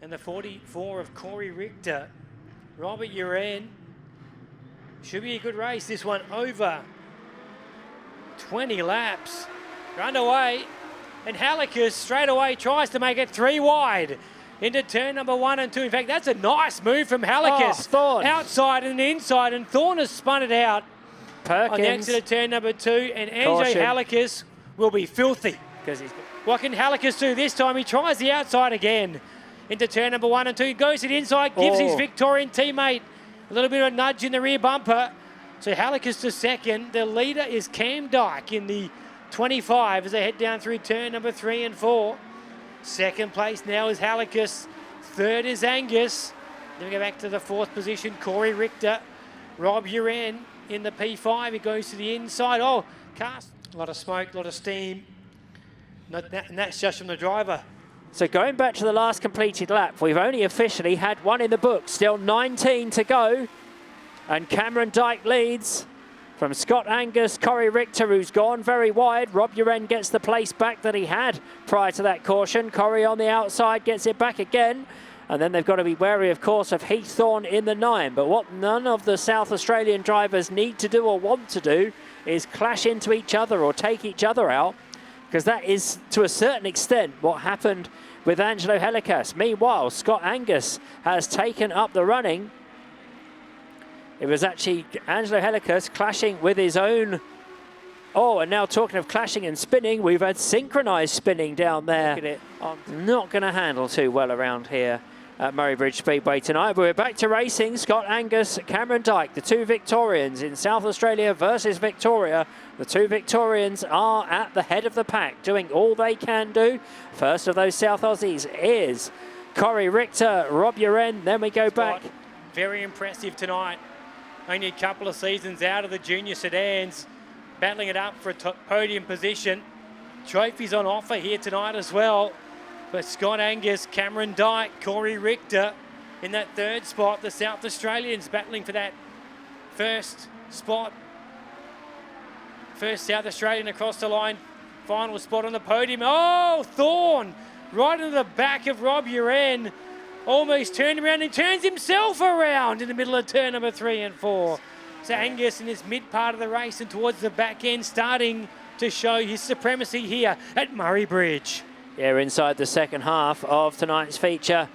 and the 44 of Corey Richter. Robert Uren. Should be a good race. This one over 20 laps. They're underway. And Halicus straight away tries to make it 3 wide into turn number 1 and 2. In fact, that's a nice move from Halicus. Oh, outside and inside, and Thorne has spun it out. Perkins. On the exit of turn number 2, and Anjo Halicus will be filthy. What can Halicus do this time? He tries the outside again into turn number 1 and 2. Goes to the inside, gives his Victorian teammate a little bit of a nudge in the rear bumper. So Halicus to second. The leader is Cam Dyke in the 25 as they head down through turn number 3 and 4. Second place now is Halicus. Third is Angus. Then we go back to the 4th position, Corey Richter. Rob Uren in the P5. He goes to the inside. Oh, cast. A lot of smoke, a lot of steam. And that's just from the driver. So going back to the last completed lap, we've only officially had one in the book. Still 19 to go. And Cameron Dyke leads from Scott Angus, Corey Richter, who's gone very wide. Rob Uren gets the place back that he had prior to that caution. Corey on the outside gets it back again. And then they've got to be wary, of course, of Heath Thorne in the 9. But what none of the South Australian drivers need to do or want to do is clash into each other or take each other out, because that is, to a certain extent, what happened with Angelo Halicus. Meanwhile, Scott Angus has taken up the running. It was actually Angelo Halicus clashing with his own... Oh, and now talking of clashing and spinning, we've had synchronised spinning down there. Look at it. Not going to handle too well around here at Murray Bridge Speedway tonight. But we're back to racing. Scott Angus, Cameron Dyke, the 2 Victorians in South Australia versus Victoria. The 2 Victorians are at the head of the pack, doing all they can do. First of those South Aussies is Corey Richter, Rob Uren. Then we go back. Very impressive tonight. Only a couple of seasons out of the junior sedans, battling it up for a podium position. Trophies on offer here tonight as well. But Scott Angus, Cameron Dyke, Corey Richter in that 3rd spot. The South Australians battling for that 1st spot. First South Australian across the line. Final spot on the podium. Oh, Thorne right into the back of Rob Uren. Almost turned around and turns himself around in the middle of turn number 3 and 4. So Angus in his mid part of the race and towards the back end starting to show his supremacy here at Murray Bridge. Yeah, inside the second half of tonight's feature.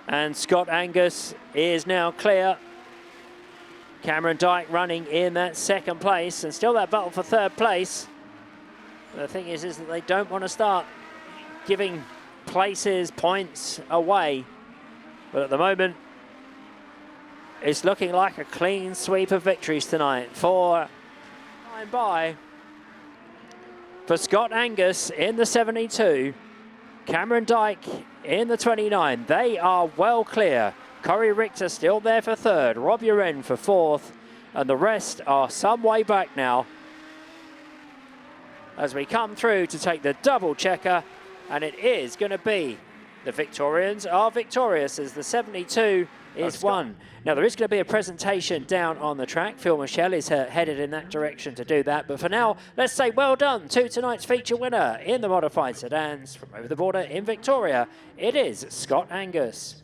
And Scott Angus is now clear. Cameron Dyke running in that 2nd place, and still that battle for 3rd place. The thing is that they don't want to start giving places, points away. But at the moment, it's looking like a clean sweep of victories tonight for for Scott Angus in the 72, Cameron Dyke in the 29. They are well clear. Corey Richter still there for 3rd, Rob Uren for 4th, and the rest are some way back now as we come through to take the double checker, and it is going to be the Victorians are victorious as the 72 is won. Now, there is going to be a presentation down on the track. Phil Michelle is headed in that direction to do that. But for now, let's say well done to tonight's feature winner in the Modified Sedans from over the border in Victoria. It is Scott Angus.